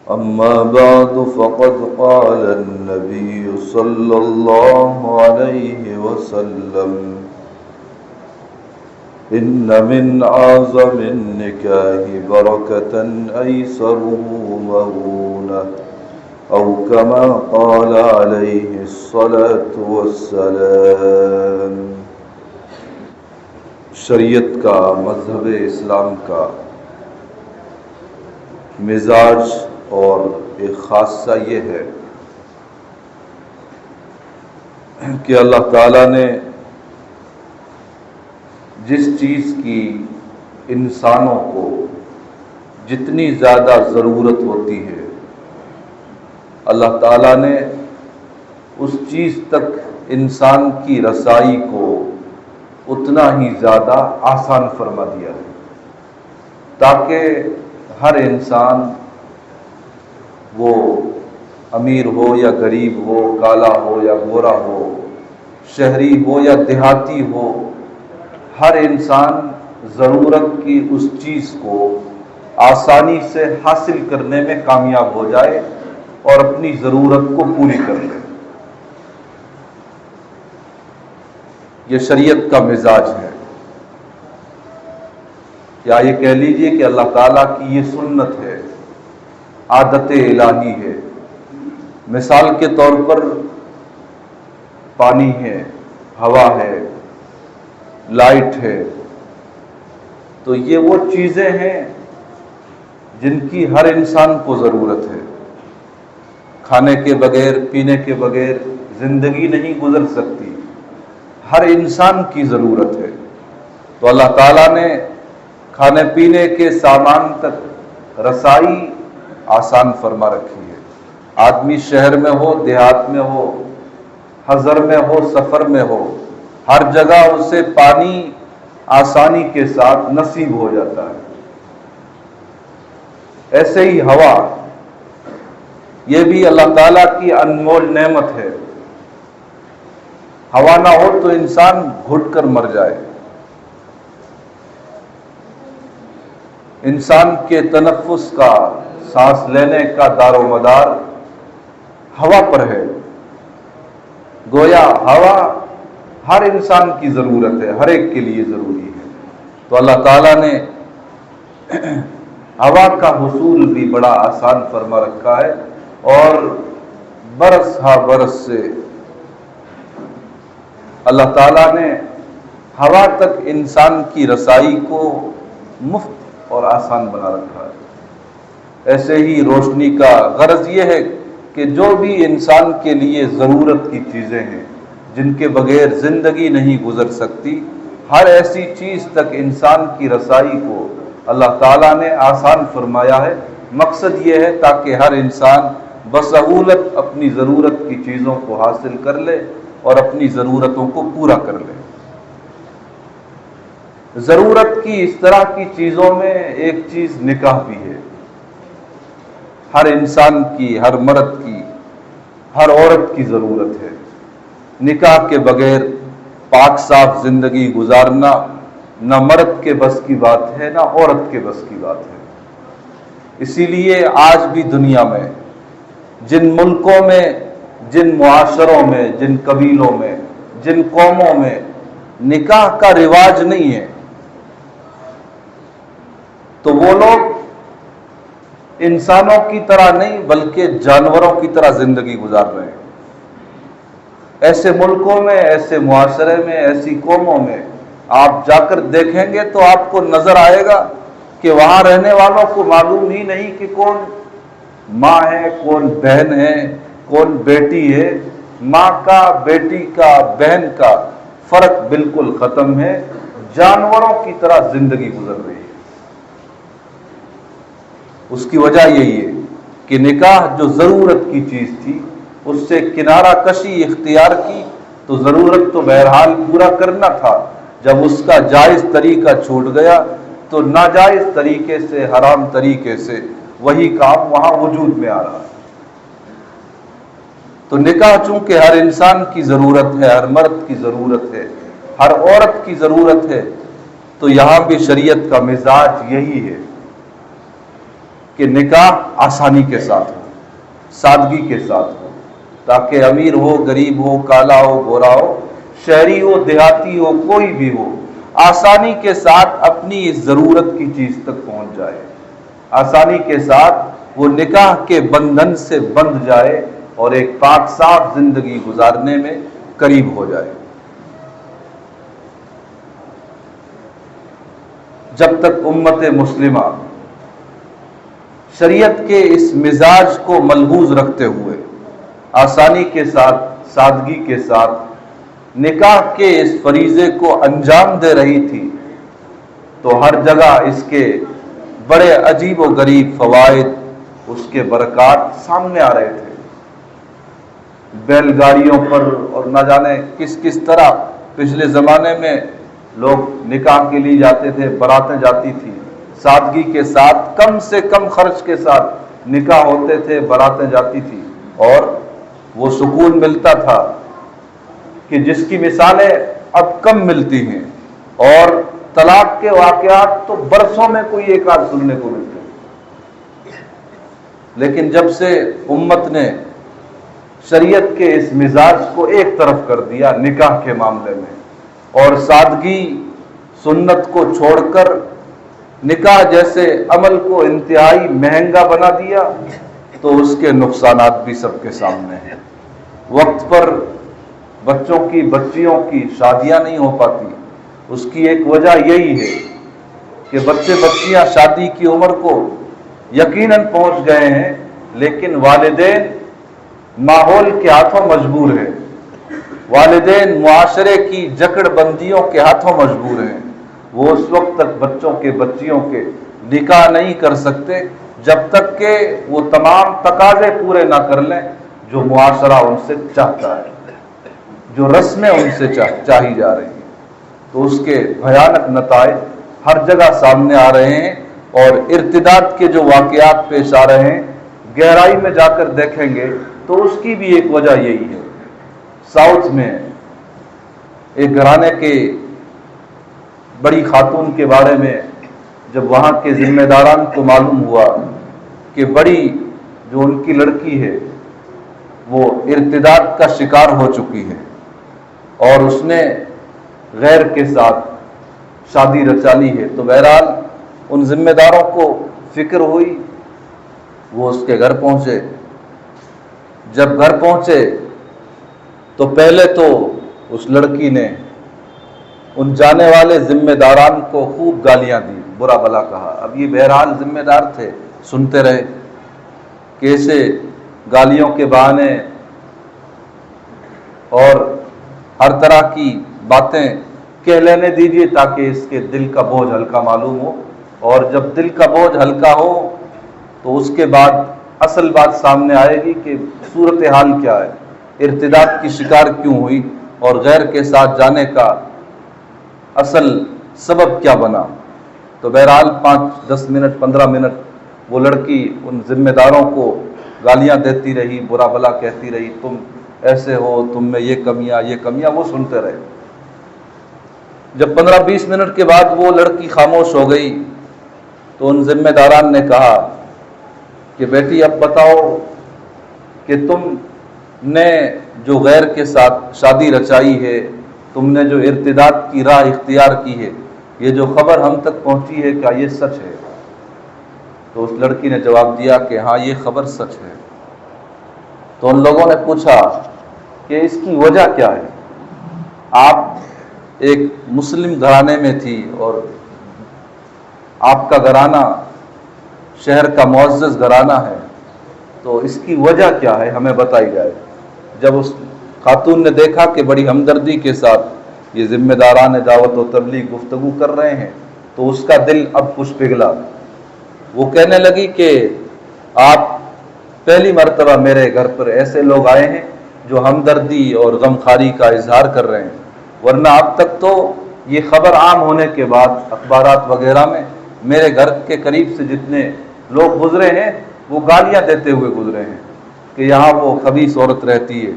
أما بعد فقد قال النبي صلى الله عليه وسلم إن من أعظم النكاح بركة أيسره مؤونة أو كما قال عليه الصلاة والسلام۔ شریعت کا، مذہب اسلام کا مزاج اور ایک خاصہ یہ ہے کہ اللہ تعالیٰ نے جس چیز کی انسانوں کو جتنی زیادہ ضرورت ہوتی ہے، اللہ تعالیٰ نے اس چیز تک انسان کی رسائی کو اتنا ہی زیادہ آسان فرما دیا ہے، تاکہ ہر انسان، وہ امیر ہو یا غریب ہو، کالا ہو یا گورا ہو، شہری ہو یا دیہاتی ہو، ہر انسان ضرورت کی اس چیز کو آسانی سے حاصل کرنے میں کامیاب ہو جائے اور اپنی ضرورت کو پوری کر لے۔ یہ شریعت کا مزاج ہے، یا یہ کہہ لیجئے کہ اللہ تعالیٰ کی یہ سنت ہے، عادت الہی ہے۔ مثال کے طور پر پانی ہے، ہوا ہے، لائٹ ہے، تو یہ وہ چیزیں ہیں جن کی ہر انسان کو ضرورت ہے۔ کھانے کے بغیر، پینے کے بغیر زندگی نہیں گزر سکتی، ہر انسان کی ضرورت ہے۔ تو اللہ تعالیٰ نے کھانے پینے کے سامان تک رسائی آسان فرما رکھی ہے۔ آدمی شہر میں ہو، دیہات میں ہو، حضر میں ہو، سفر میں ہو، ہر جگہ اسے پانی آسانی کے ساتھ نصیب ہو جاتا ہے۔ ایسے ہی ہوا، یہ بھی اللہ تعالیٰ کی انمول نعمت ہے۔ ہوا نہ ہو تو انسان گھٹ کر مر جائے۔ انسان کے تنفس کا، سانس لینے کا دار و مدار ہوا پر ہے۔ گویا ہوا ہر انسان کی ضرورت ہے، ہر ایک کے لیے ضروری ہے۔ تو اللہ تعالیٰ نے ہوا کا حصول بھی بڑا آسان فرما رکھا ہے، اور برس ہا برس سے اللہ تعالیٰ نے ہوا تک انسان کی رسائی کو مفت اور آسان بنا رکھا ہے۔ ایسے ہی روشنی کا غرض یہ ہے کہ جو بھی انسان کے لیے ضرورت کی چیزیں ہیں، جن کے بغیر زندگی نہیں گزر سکتی، ہر ایسی چیز تک انسان کی رسائی کو اللہ تعالیٰ نے آسان فرمایا ہے۔ مقصد یہ ہے تاکہ ہر انسان بسہولت اپنی ضرورت کی چیزوں کو حاصل کر لے اور اپنی ضرورتوں کو پورا کر لے۔ ضرورت کی اس طرح کی چیزوں میں ایک چیز نکاح بھی ہے۔ ہر انسان کی، ہر مرد کی، ہر عورت کی ضرورت ہے۔ نکاح کے بغیر پاک صاف زندگی گزارنا نہ مرد کے بس کی بات ہے، نہ عورت کے بس کی بات ہے۔ اسی لیے آج بھی دنیا میں جن ملکوں میں، جن معاشروں میں، جن قبیلوں میں، جن قوموں میں نکاح کا رواج نہیں ہے، تو وہ لوگ انسانوں کی طرح نہیں بلکہ جانوروں کی طرح زندگی گزار رہے ہیں۔ ایسے ملکوں میں، ایسے معاشرے میں، ایسی قوموں میں آپ جا کر دیکھیں گے تو آپ کو نظر آئے گا کہ وہاں رہنے والوں کو معلوم ہی نہیں کہ کون ماں ہے، کون بہن ہے، کون بیٹی ہے۔ ماں کا، بیٹی کا، بہن کا فرق بالکل ختم ہے، جانوروں کی طرح زندگی گزر رہی ہے۔ اس کی وجہ یہی ہے کہ نکاح جو ضرورت کی چیز تھی، اس سے کنارہ کشی اختیار کی تو ضرورت تو بہرحال پورا کرنا تھا۔ جب اس کا جائز طریقہ چھوٹ گیا تو ناجائز طریقے سے، حرام طریقے سے وہی کام وہاں وجود میں آ رہا ہے۔ تو نکاح چونکہ ہر انسان کی ضرورت ہے، ہر مرد کی ضرورت ہے، ہر عورت کی ضرورت ہے، تو یہاں بھی شریعت کا مزاج یہی ہے کہ نکاح آسانی کے ساتھ ہو، سادگی کے ساتھ ہو، تاکہ امیر ہو، غریب ہو، کالا ہو، گورا ہو، شہری ہو، دیہاتی ہو، کوئی بھی ہو، آسانی کے ساتھ اپنی اس ضرورت کی چیز تک پہنچ جائے، آسانی کے ساتھ وہ نکاح کے بندھن سے بندھ جائے اور ایک پاک صاف زندگی گزارنے میں قریب ہو جائے۔ جب تک امت مسلمہ شریعت کے اس مزاج کو ملحوظ رکھتے ہوئے آسانی کے ساتھ، سادگی کے ساتھ نکاح کے اس فریضے کو انجام دے رہی تھی، تو ہر جگہ اس کے بڑے عجیب و غریب فوائد، اس کے برکات سامنے آ رہے تھے۔ بیل گاڑیوں پر اور نہ جانے کس کس طرح پچھلے زمانے میں لوگ نکاح کے لیے جاتے تھے، براتیں جاتی تھی، سادگی کے ساتھ، کم سے کم خرچ کے ساتھ نکاح ہوتے تھے، براتیں جاتی تھی، اور وہ سکون ملتا تھا کہ جس کی مثالیں اب کم ملتی ہیں، اور طلاق کے واقعات تو برسوں میں کوئی ایک آدھ سننے کو ملتے ہیں۔ لیکن جب سے امت نے شریعت کے اس مزاج کو ایک طرف کر دیا نکاح کے معاملے میں، اور سادگی سنت کو چھوڑ کر نکاح جیسے عمل کو انتہائی مہنگا بنا دیا، تو اس کے نقصانات بھی سب کے سامنے ہیں۔ وقت پر بچیوں کی شادیاں نہیں ہو پاتی، اس کی ایک وجہ یہی ہے کہ بچیاں شادی کی عمر کو یقیناً پہنچ گئے ہیں، لیکن والدین ماحول کے ہاتھوں مجبور ہیں، والدین معاشرے کی جکڑ بندیوں کے ہاتھوں مجبور ہیں۔ وہ اس وقت تک بچیوں کے نکاح نہیں کر سکتے جب تک کہ وہ تمام تقاضے پورے نہ کر لیں جو معاشرہ ان سے چاہتا ہے، جو رسمیں ان سے چاہی جا رہی ہیں۔ تو اس کے بھیانک نتائج ہر جگہ سامنے آ رہے ہیں، اور ارتداد کے جو واقعات پیش آ رہے ہیں، گہرائی میں جا کر دیکھیں گے تو اس کی بھی ایک وجہ یہی ہے۔ ساؤتھ میں ایک گھرانے کے بڑی خاتون کے بارے میں جب وہاں کے ذمہ داران کو معلوم ہوا کہ بڑی جو ان کی لڑکی ہے وہ ارتداد کا شکار ہو چکی ہے، اور اس نے غیر کے ساتھ شادی رچا لی ہے، تو بہرحال ان ذمہ داروں کو فکر ہوئی، وہ اس کے گھر پہنچے۔ جب گھر پہنچے تو پہلے تو اس لڑکی نے ان جانے والے ذمہ داران کو خوب گالیاں دی، برا بھلا کہا۔ اب یہ بہرحال ذمہ دار تھے، سنتے رہے، کیسے گالیوں کے بہانے اور ہر طرح کی باتیں کہہ لینے دیجیے تاکہ اس کے دل کا بوجھ ہلکا معلوم ہو، اور جب دل کا بوجھ ہلکا ہو تو اس کے بعد اصل بات سامنے آئے گی کہ صورتحال کیا ہے، ارتداد کی شکار کیوں ہوئی، اور غیر کے ساتھ جانے کا اصل سبب کیا بنا۔ تو بہرحال 5-10 منٹ 15 منٹ وہ لڑکی ان ذمہ داروں کو گالیاں دیتی رہی، برا بھلا کہتی رہی، تم ایسے ہو، تم میں یہ کمیاں، وہ سنتے رہے۔ جب 15-20 منٹ کے بعد وہ لڑکی خاموش ہو گئی تو ان ذمہ داران نے کہا کہ بیٹی اب بتاؤ کہ تم نے جو غیر کے ساتھ شادی رچائی ہے، تم نے جو ارتداد کی راہ اختیار کی ہے، یہ جو خبر ہم تک پہنچی ہے کیا یہ سچ ہے؟ تو اس لڑکی نے جواب دیا کہ ہاں یہ خبر سچ ہے۔ تو ان لوگوں نے پوچھا کہ اس کی وجہ کیا ہے؟ آپ ایک مسلم گھرانے میں تھی اور آپ کا گھرانہ شہر کا معزز گھرانہ ہے، تو اس کی وجہ کیا ہے ہمیں بتائی جائے۔ جب اس خاتون نے دیکھا کہ بڑی ہمدردی کے ساتھ یہ ذمہ داران دعوت و تبلیغ گفتگو کر رہے ہیں تو اس کا دل اب کچھ پگھلا۔ وہ کہنے لگی کہ آپ پہلی مرتبہ میرے گھر پر ایسے لوگ آئے ہیں جو ہمدردی اور غمخواری کا اظہار کر رہے ہیں، ورنہ اب تک تو یہ خبر عام ہونے کے بعد اخبارات وغیرہ میں میرے گھر کے قریب سے جتنے لوگ گزرے ہیں وہ گالیاں دیتے ہوئے گزرے ہیں کہ یہاں وہ خبیث عورت رہتی ہے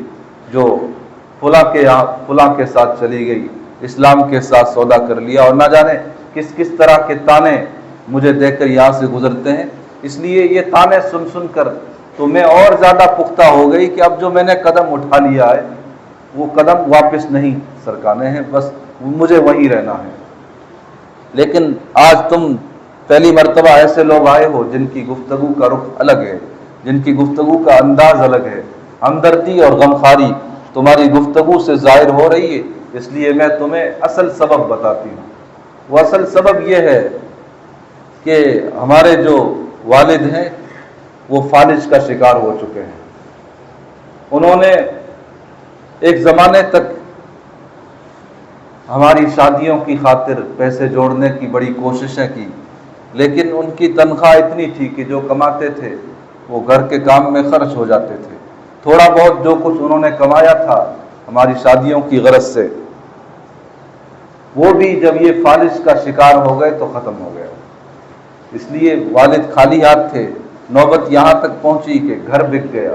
جو فلاں کے ساتھ چلی گئی، اسلام کے ساتھ سودا کر لیا، اور نہ جانے کس کس طرح کے تانے مجھے دیکھ کر یہاں سے گزرتے ہیں۔ اس لیے یہ تانے سن سن کر تو میں اور زیادہ پختہ ہو گئی کہ اب جو میں نے قدم اٹھا لیا ہے وہ قدم واپس نہیں سرکانے ہیں، بس مجھے وہیں رہنا ہے۔ لیکن آج تم پہلی مرتبہ ایسے لوگ آئے ہو جن کی گفتگو کا رخ الگ ہے، جن کی گفتگو کا انداز الگ ہے، ہمدردی اور غمخواری تمہاری گفتگو سے ظاہر ہو رہی ہے، اس لیے میں تمہیں اصل سبب بتاتی ہوں۔ وہ اصل سبب یہ ہے کہ ہمارے جو والد ہیں وہ فالج کا شکار ہو چکے ہیں۔ انہوں نے ایک زمانے تک ہماری شادیوں کی خاطر پیسے جوڑنے کی بڑی کوششیں کی، لیکن ان کی تنخواہ اتنی تھی کہ جو کماتے تھے وہ گھر کے کام میں خرچ ہو جاتے تھے۔ تھوڑا بہت جو کچھ انہوں نے کمایا تھا ہماری شادیوں کی غرض سے، وہ بھی جب یہ فالج کا شکار ہو گئے تو ختم ہو گیا۔ اس لیے والد خالی ہاتھ تھے، نوبت یہاں تک پہنچی کہ گھر بک گیا،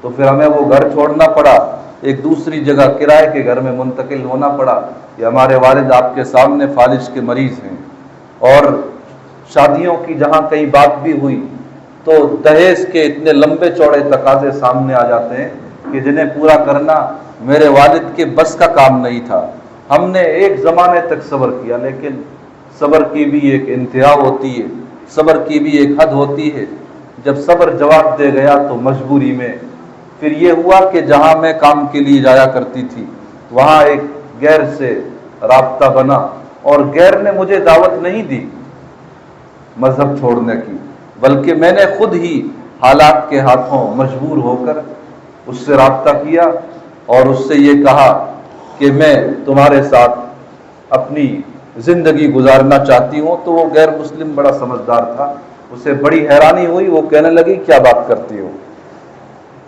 تو پھر ہمیں وہ گھر چھوڑنا پڑا، ایک دوسری جگہ کرائے کے گھر میں منتقل ہونا پڑا۔ یہ ہمارے والد آپ کے سامنے فالج کے مریض ہیں، اور شادیوں کی جہاں کئی بات بھی ہوئی تو دہیز کے اتنے لمبے چوڑے تقاضے سامنے آ جاتے ہیں کہ جنہیں پورا کرنا میرے والد کے بس کا کام نہیں تھا۔ ہم نے ایک زمانے تک صبر کیا، لیکن صبر کی بھی ایک انتہا ہوتی ہے، صبر کی بھی ایک حد ہوتی ہے۔ جب صبر جواب دے گیا تو مجبوری میں پھر یہ ہوا کہ جہاں میں کام کے لیے جایا کرتی تھی وہاں ایک غیر سے رابطہ بنا، اور غیر نے مجھے دعوت نہیں دی مذہب چھوڑنے کی، بلکہ میں نے خود ہی حالات کے ہاتھوں مجبور ہو کر اس سے رابطہ کیا اور اس سے یہ کہا کہ میں تمہارے ساتھ اپنی زندگی گزارنا چاہتی ہوں۔ تو وہ غیر مسلم بڑا سمجھدار تھا، اسے بڑی حیرانی ہوئی، وہ کہنے لگی کیا بات کرتی ہو؟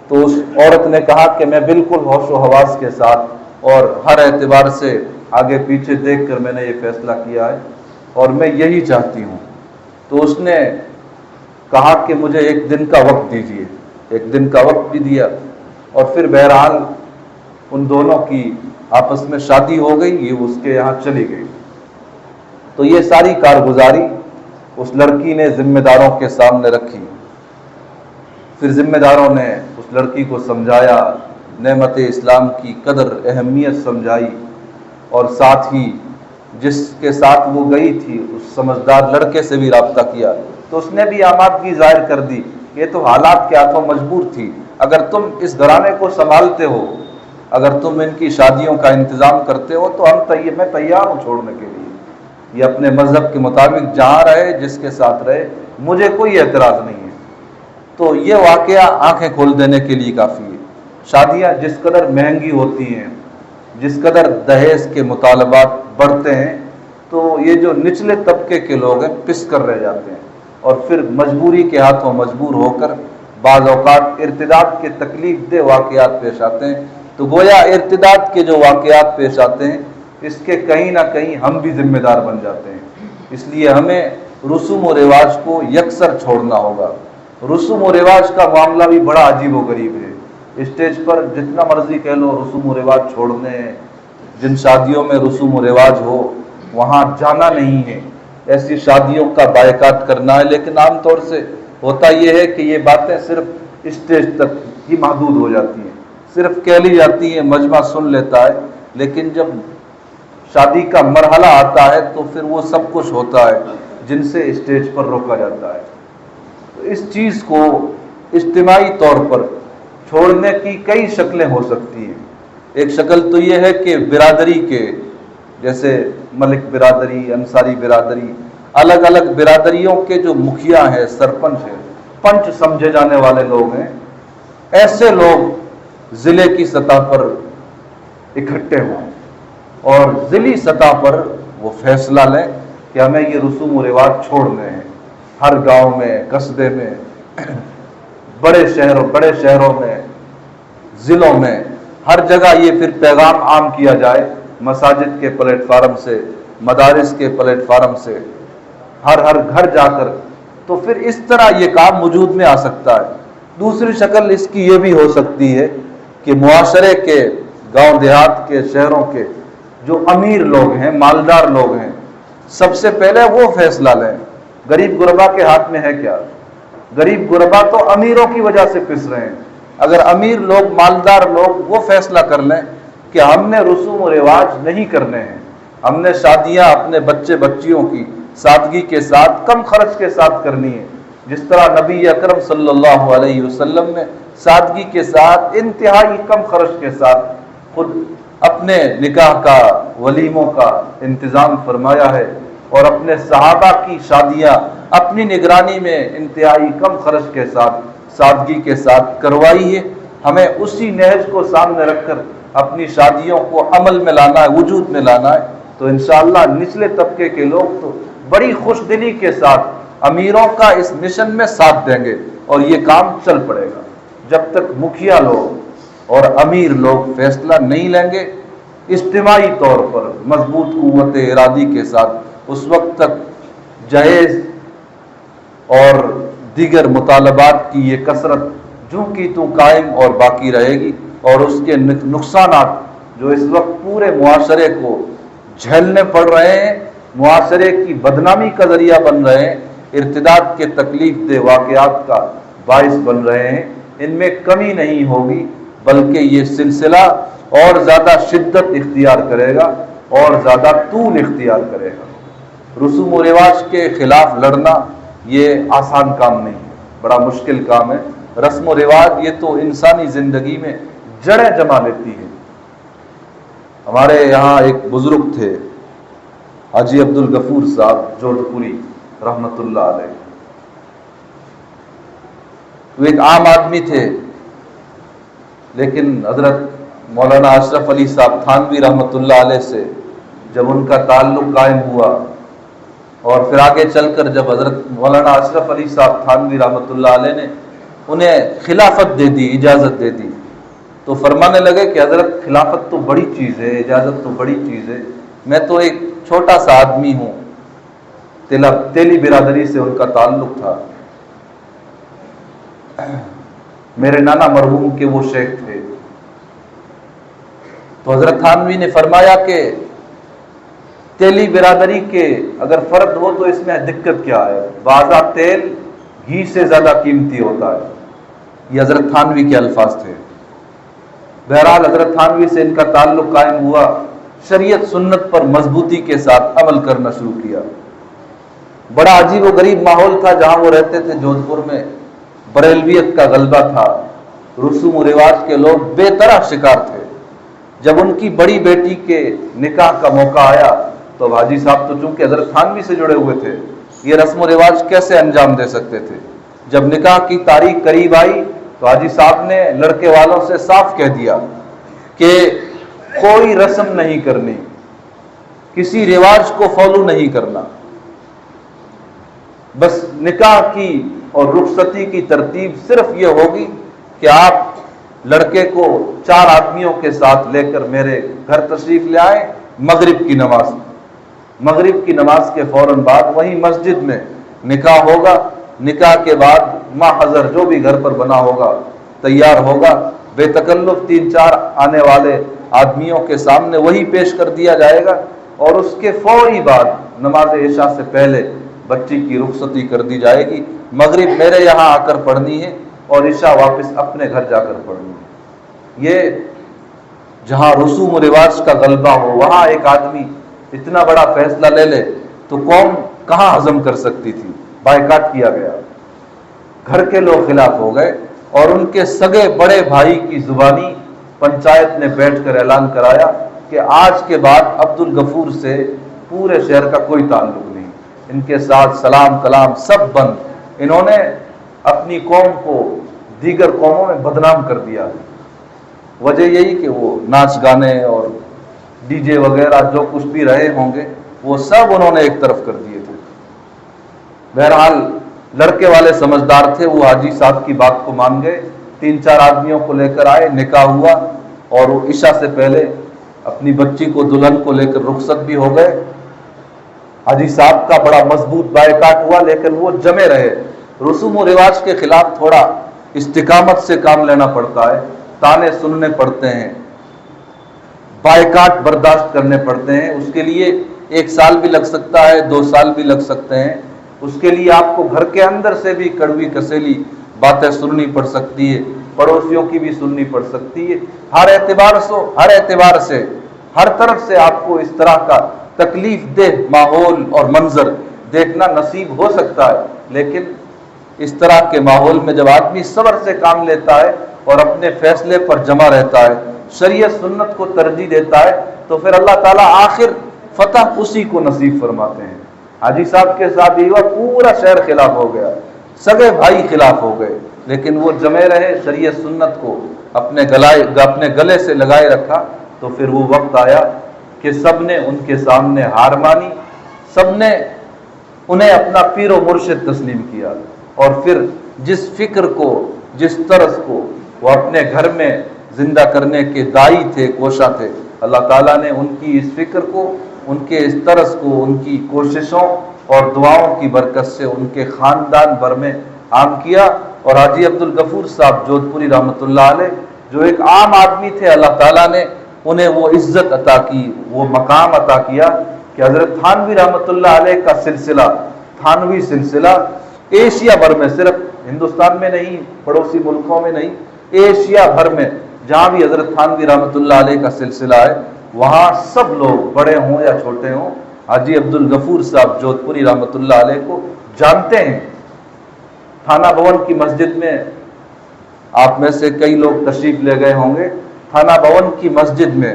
تو اس عورت نے کہا کہ میں بالکل ہوش و حواس کے ساتھ اور ہر اعتبار سے آگے پیچھے دیکھ کر میں نے یہ فیصلہ کیا ہے اور میں یہی چاہتی ہوں۔ تو اس نے کہا کہ مجھے ایک دن کا وقت دیجیے، ایک دن کا وقت بھی دیا، اور پھر بہرحال ان دونوں کی آپس میں شادی ہو گئی، یہ اس کے یہاں چلی گئی۔ تو یہ ساری کارگزاری اس لڑکی نے ذمہ داروں کے سامنے رکھی، پھر ذمہ داروں نے اس لڑکی کو سمجھایا، نعمت اسلام کی قدر اہمیت سمجھائی، اور ساتھ ہی جس کے ساتھ وہ گئی تھی اس سمجھدار لڑکے سے بھی رابطہ کیا، تو اس نے بھی آمادگی ظاہر کر دی، یہ تو حالات کے ہاتھوں مجبور تھی، اگر تم اس گھرانے کو سنبھالتے ہو، اگر تم ان کی شادیوں کا انتظام کرتے ہو تو میں تیار ہوں چھوڑنے کے لیے، یہ اپنے مذہب کے مطابق جہاں رہے، جس کے ساتھ رہے، مجھے کوئی اعتراض نہیں ہے۔ تو یہ واقعہ آنکھیں کھول دینے کے لیے کافی ہے۔ شادیاں جس قدر مہنگی ہوتی ہیں، جس قدر دہیز کے مطالبات بڑھتے ہیں، تو یہ جو نچلے طبقے کے لوگ ہیں پس کر رہ جاتے ہیں، اور پھر مجبوری کے ہاتھوں مجبور ہو کر بعض اوقات ارتداد کے تکلیف دہ واقعات پیش آتے ہیں۔ تو گویا ارتداد کے جو واقعات پیش آتے ہیں اس کے کہیں نہ کہیں ہم بھی ذمہ دار بن جاتے ہیں، اس لیے ہمیں رسوم و رواج کو یکسر چھوڑنا ہوگا۔ رسوم و رواج کا معاملہ بھی بڑا عجیب و غریب ہے، اسٹیج پر جتنا مرضی کہہ لو رسوم و رواج چھوڑنے ہیں، جن شادیوں میں رسوم و رواج ہو وہاں جانا نہیں ہے، ایسی شادیوں کا بائیکاٹ کرنا ہے، لیکن عام طور سے ہوتا یہ ہے کہ یہ باتیں صرف اسٹیج تک ہی محدود ہو جاتی ہیں، صرف کہہ لی جاتی ہیں، مجمع سن لیتا ہے، لیکن جب شادی کا مرحلہ آتا ہے تو پھر وہ سب کچھ ہوتا ہے جن سے اسٹیج پر روکا جاتا ہے۔ تو اس چیز کو اجتماعی طور پر چھوڑنے کی کئی شکلیں ہو سکتی ہیں۔ ایک شکل تو یہ ہے کہ برادری کے، جیسے ملک برادری، انصاری برادری، الگ الگ برادریوں کے جو مکھیا ہیں، سرپنچ ہیں، پنچ سمجھے جانے والے لوگ ہیں، ایسے لوگ ضلع کی سطح پر اکٹھے ہوں اور ضلعی سطح پر وہ فیصلہ لیں کہ ہمیں یہ رسوم و رواج چھوڑنے ہیں۔ ہر گاؤں میں، قصبے میں، بڑے شہروں میں، ضلعوں میں، ہر جگہ یہ پھر پیغام عام کیا جائے، مساجد کے پلیٹ فارم سے، مدارس کے پلیٹ فارم سے، ہر گھر جا کر، تو پھر اس طرح یہ کام وجود میں آ سکتا ہے۔ دوسری شکل اس کی یہ بھی ہو سکتی ہے کہ معاشرے کے، گاؤں دیہات کے، شہروں کے جو امیر لوگ ہیں، مالدار لوگ ہیں، سب سے پہلے وہ فیصلہ لیں غریب غربا کے ہاتھ میں ہے کیا؟ غریب غربا تو امیروں کی وجہ سے پس رہے ہیں۔ اگر امیر لوگ، مالدار لوگ وہ فیصلہ کر لیں کہ ہم نے رسوم و رواج نہیں کرنے ہیں، ہم نے شادیاں اپنے بچے بچیوں کی سادگی کے ساتھ، کم خرچ کے ساتھ کرنی ہے، جس طرح نبی اکرم صلی اللہ علیہ وسلم نے سادگی کے ساتھ، انتہائی کم خرچ کے ساتھ خود اپنے نکاح کا، ولیموں کا انتظام فرمایا ہے، اور اپنے صحابہ کی شادیاں اپنی نگرانی میں انتہائی کم خرچ کے ساتھ، سادگی کے ساتھ کروائی ہے۔ ہمیں اسی نہج کو سامنے رکھ کر اپنی شادیوں کو عمل میں لانا ہے، وجود میں لانا ہے، تو انشاءاللہ نچلے طبقے کے لوگ تو بڑی خوش دلی کے ساتھ امیروں کا اس مشن میں ساتھ دیں گے اور یہ کام چل پڑے گا۔ جب تک مکھیا لوگ اور امیر لوگ فیصلہ نہیں لیں گے اجتماعی طور پر مضبوط قوت ارادی کے ساتھ، اس وقت تک جہیز اور دیگر مطالبات کی یہ کثرت جو کی تو قائم اور باقی رہے گی، اور اس کے نقصانات جو اس وقت پورے معاشرے کو جھیلنے پڑ رہے ہیں، معاشرے کی بدنامی کا ذریعہ بن رہے ہیں، ارتداد کے تکلیف دہ واقعات کا باعث بن رہے ہیں، ان میں کمی نہیں ہوگی، بلکہ یہ سلسلہ اور زیادہ شدت اختیار کرے گا اور زیادہ طول اختیار کرے گا۔ رسوم و رواج کے خلاف لڑنا یہ آسان کام نہیں ہے، بڑا مشکل کام ہے۔ رسم و رواج یہ تو انسانی زندگی میں جڑیں جما لیتی ہے۔ ہمارے یہاں ایک بزرگ تھے، حاجی عبدالغفور صاحب جوڑ پوری رحمۃ اللہ علیہ۔ وہ ایک عام آدمی تھے، لیکن حضرت مولانا اشرف علی صاحب تھانوی رحمۃ اللہ علیہ سے جب ان کا تعلق قائم ہوا، اور پھر آگے چل کر جب حضرت مولانا اشرف علی صاحب تھانوی رحمۃ اللہ علیہ نے انہیں خلافت دے دی، اجازت دے دی، تو فرمانے لگے کہ حضرت خلافت تو بڑی چیز ہے، اجازت تو بڑی چیز ہے، میں تو ایک چھوٹا سا آدمی ہوں۔ تیلی برادری سے ان کا تعلق تھا، میرے نانا مرحوم کے وہ شیخ تھے۔ تو حضرت تھانوی نے فرمایا کہ تیلی برادری کے اگر فرد ہو تو اس میں دقت کیا ہے، بازا تیل گھی سے زیادہ قیمتی ہوتا ہے۔ یہ حضرت تھانوی کے الفاظ تھے۔ بہرحال حضرت تھانوی سے ان کا تعلق قائم ہوا، شریعت سنت پر مضبوطی کے ساتھ عمل کرنا شروع کیا۔ بڑا عجیب و غریب ماحول تھا جہاں وہ رہتے تھے، جودھ پور میں بریلویت کا غلبہ تھا، رسوم و رواج کے لوگ بے طرح شکار تھے۔ جب ان کی بڑی بیٹی کے نکاح کا موقع آیا تو حاجی صاحب تو چونکہ حضرت تھانوی سے جڑے ہوئے تھے، یہ رسم و رواج کیسے انجام دے سکتے تھے؟ جب نکاح کی تاریخ قریب آئی تو حاجی صاحب نے لڑکے والوں سے صاف کہہ دیا کہ کوئی رسم نہیں کرنی، کسی رواج کو فالو نہیں کرنا، بس نکاح کی اور رخصتی کی ترتیب صرف یہ ہوگی کہ آپ لڑکے کو 4 آدمیوں کے ساتھ لے کر میرے گھر تشریف لے آئیں، مغرب کی نماز کے فوراً بعد وہیں مسجد میں نکاح ہوگا۔ نکاح کے بعد ماحضر جو بھی گھر پر بنا ہوگا تیار ہوگا، بے تکلف 3-4 آنے والے آدمیوں کے سامنے وہی پیش کر دیا جائے گا، اور اس کے فوری بعد نماز عشاء سے پہلے بچی کی رخصتی کر دی جائے گی۔ مغرب میرے یہاں آ کر پڑھنی ہے اور عشاء واپس اپنے گھر جا کر پڑھنی ہے۔ یہ جہاں رسوم و رواج کا غلبہ ہو، وہاں ایک آدمی اتنا بڑا فیصلہ لے لے تو قوم کہاں ہضم کر سکتی تھی؟ بائیکاٹ کیا گیا، گھر کے لوگ خلاف ہو گئے، اور ان کے سگے بڑے بھائی کی زبانی پنچایت نے بیٹھ کر اعلان کرایا کہ آج کے بعد عبدالغفور سے پورے شہر کا کوئی تعلق نہیں، ان کے ساتھ سلام کلام سب بند۔ انہوں نے اپنی قوم کو دیگر قوموں میں بدنام کر دیا۔ وجہ یہی کہ وہ ناچ گانے اور ڈی جے وغیرہ جو کچھ بھی رہے ہوں گے وہ سب انہوں نے ایک طرف کر دیے تھے۔ بہرحال لڑکے والے سمجھدار تھے، وہ حاجی صاحب کی بات کو مان گئے، 3-4 آدمیوں کو لے کر آئے، نکاح ہوا، اور وہ عشاء سے پہلے اپنی بچی کو دلہن کو لے کر رخصت بھی ہو گئے۔ حاجی صاحب کا بڑا مضبوط بائیکاٹ ہوا، لیکن وہ جمے رہے۔ رسوم و رواج کے خلاف تھوڑا استقامت سے کام لینا پڑتا ہے، تانے سننے پڑتے ہیں، بائیکاٹ برداشت کرنے پڑتے ہیں، اس کے لیے 1 سال بھی لگ سکتا ہے، 2 سال بھی لگ سکتے ہیں، اس کے لیے آپ کو گھر کے اندر سے بھی کڑوی کسیلی باتیں سننی پڑ سکتی ہے، پڑوسیوں کی بھی سننی پڑ سکتی ہے، ہر اعتبار سے ہر طرف سے آپ کو اس طرح کا تکلیف دہ ماحول اور منظر دیکھنا نصیب ہو سکتا ہے۔ لیکن اس طرح کے ماحول میں جب آدمی صبر سے کام لیتا ہے اور اپنے فیصلے پر جمع رہتا ہے، شریعت سنت کو ترجیح دیتا ہے، تو پھر اللہ تعالیٰ آخر فتح اسی کو نصیب فرماتے ہیں۔ حاجی صاحب کے ساتھ یہ ہوا، پورا شہر خلاف ہو گیا، سگے بھائی خلاف ہو گئے، لیکن وہ جمے رہے، شریعت سنت کو اپنے گلے سے لگائے رکھا۔ تو پھر وہ وقت آیا کہ سب نے ان کے سامنے ہار مانی، سب نے انہیں اپنا پیر و مرشد تسلیم کیا، اور پھر جس فکر کو، جس طرز کو وہ اپنے گھر میں زندہ کرنے کے دائی تھے، کوشاں تھے، اللہ تعالیٰ نے ان کی اس فکر کو، ان کے اس طرز کو، ان کی کوششوں اور دعاؤں کی برکت سے ان کے خاندان بھر میں عام کیا۔ اور حاجی عبدالغفور صاحب جودھپوری رحمۃ اللہ علیہ جو ایک عام آدمی تھے، اللہ تعالیٰ نے انہیں وہ عزت عطا کی، وہ مقام عطا کیا کہ حضرت تھانوی رحمۃ اللہ علیہ کا سلسلہ، تھانوی سلسلہ ایشیا بھر میں، صرف ہندوستان میں نہیں، پڑوسی ملکوں میں نہیں، ایشیا بھر میں جہاں بھی حضرت تھانوی رحمۃ اللہ علیہ کا سلسلہ ہے، وہاں سب لوگ بڑے ہوں یا چھوٹے ہوں حاجی عبدالغفور صاحب جودھپوری رحمۃ اللہ علیہ کو جانتے ہیں۔ تھانہ بھون کی مسجد میں آپ میں سے کئی لوگ تشریف لے گئے ہوں گے، تھانہ بھون کی مسجد میں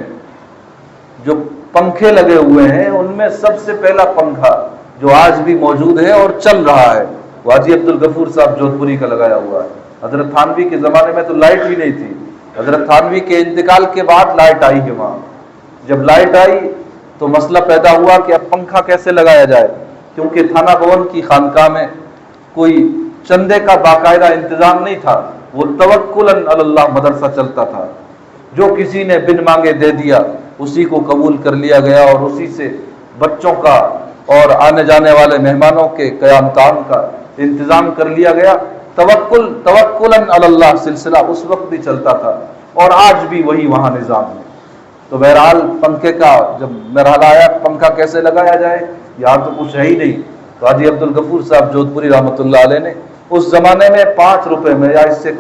جو پنکھے لگے ہوئے ہیں ان میں سب سے پہلا پنکھا جو آج بھی موجود ہے اور چل رہا ہے وہ حاجی عبدالغفور صاحب جودھپوری کا لگایا ہوا ہے۔ حضرت تھانوی کے زمانے میں تو لائٹ بھی نہیں تھی، حضرت تھانوی کے انتقال کے بعد لائٹ آئی ہے وہاں۔ جب لائٹ آئی تو مسئلہ پیدا ہوا کہ اب پنکھا کیسے لگایا جائے، کیونکہ تھانہ بھون کی خانقاہ میں کوئی چندے کا باقاعدہ انتظام نہیں تھا، وہ توکلاً علی اللہ مدرسہ چلتا تھا، جو کسی نے بن مانگے دے دیا اسی کو قبول کر لیا گیا، اور اسی سے بچوں کا اور آنے جانے والے مہمانوں کے قیام طعام کا انتظام کر لیا گیا۔ توکلاً علی اللہ سلسلہ اس وقت بھی چلتا تھا اور آج بھی وہی وہاں نظام ہے۔ تو بہرحال پنکھے کا جب مرحلہ آیا پنکھا کیسے لگایا جائے، یہاں تو کچھ ہے ہی نہیں، تو حاجی عبدالغفور صاحب جودھپوری رحمۃ اللہ علیہ نے اس زمانے میں 5 روپے میں یا اس سے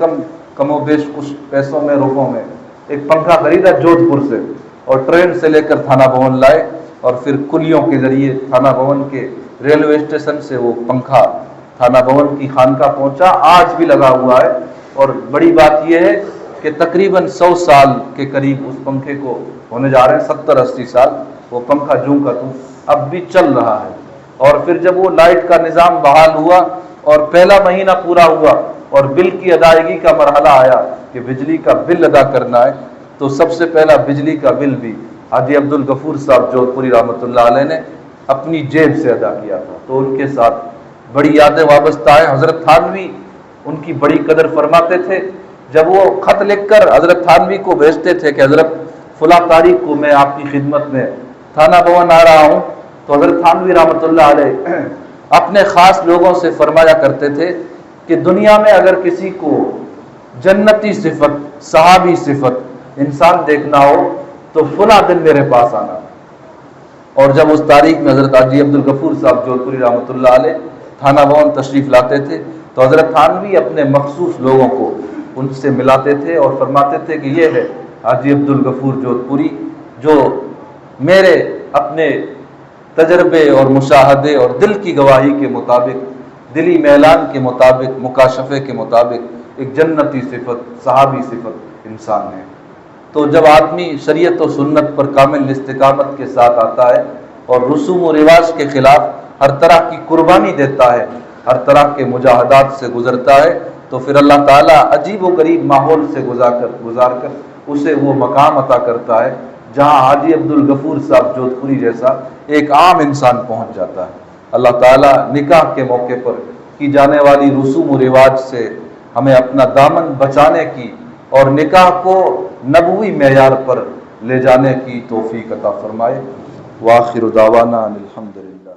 کم و بیش کچھ پیسوں میں، روپوں میں ایک پنکھا خریدا جودھپور سے، اور ٹرین سے لے کر تھانہ بھون لائے، اور پھر کلیوں کے ذریعے تھانہ بھون کے ریلوے اسٹیشن سے وہ پنکھا تھانہ بھون کی خانقاہ پہنچا، آج بھی لگا ہوا ہے۔ اور بڑی بات یہ ہے کہ تقریباً 100 سال کے قریب اس پنکھے کو ہونے جا رہے ہیں، 70-80 سال وہ پنکھا جوں کا توں اب بھی چل رہا ہے۔ اور پھر جب وہ لائٹ کا نظام بحال ہوا اور پہلا مہینہ پورا ہوا اور بل کی ادائیگی کا مرحلہ آیا کہ بجلی کا بل ادا کرنا ہے، تو سب سے پہلا بجلی کا بل بھی حاجی عبدالغفور صاحب جودھپوری رحمۃ اللہ علیہ نے اپنی جیب سے ادا کیا تھا۔ تو ان کے ساتھ بڑی یادیں وابستہ ہیں۔ حضرت تھانوی ان کی بڑی قدر فرماتے تھے، جب وہ خط لکھ کر حضرت تھانوی کو بھیجتے تھے کہ حضرت فلاں تاریخ کو میں آپ کی خدمت میں تھانہ بھون آ رہا ہوں، تو حضرت تھانوی رحمۃ اللہ علیہ اپنے خاص لوگوں سے فرمایا کرتے تھے کہ دنیا میں اگر کسی کو جنتی صفت، صحابی صفت انسان دیکھنا ہو تو فلاں دن میرے پاس آنا۔ اور جب اس تاریخ میں حضرت حاجی عبدالغفور صاحب جودھپوری رحمۃ اللہ علیہ تھانہ بھون تشریف لاتے تھے تو حضرت تھانوی اپنے مخصوص لوگوں کو ان سے ملاتے تھے اور فرماتے تھے کہ یہ ہے حاجی عبدالغفور جودھپوری، جو میرے اپنے تجربے اور مشاہدے اور دل کی گواہی کے مطابق، دلی میلان کے مطابق، مکاشفے کے مطابق ایک جنتی صفت، صحابی صفت انسان ہے۔ تو جب آدمی شریعت و سنت پر کامل استقامت کے ساتھ آتا ہے اور رسوم و رواج کے خلاف ہر طرح کی قربانی دیتا ہے، ہر طرح کے مجاہدات سے گزرتا ہے، تو پھر اللہ تعالیٰ عجیب و غریب ماحول سے گزار کر اسے وہ مقام عطا کرتا ہے جہاں حاجی عبدالغفور صاحب جودھپوری جیسا ایک عام انسان پہنچ جاتا ہے۔ اللہ تعالیٰ نکاح کے موقع پر کی جانے والی رسوم و رواج سے ہمیں اپنا دامن بچانے کی اور نکاح کو نبوی معیار پر لے جانے کی توفیق عطا فرمائے۔ وآخر دعوانا الحمدللہ۔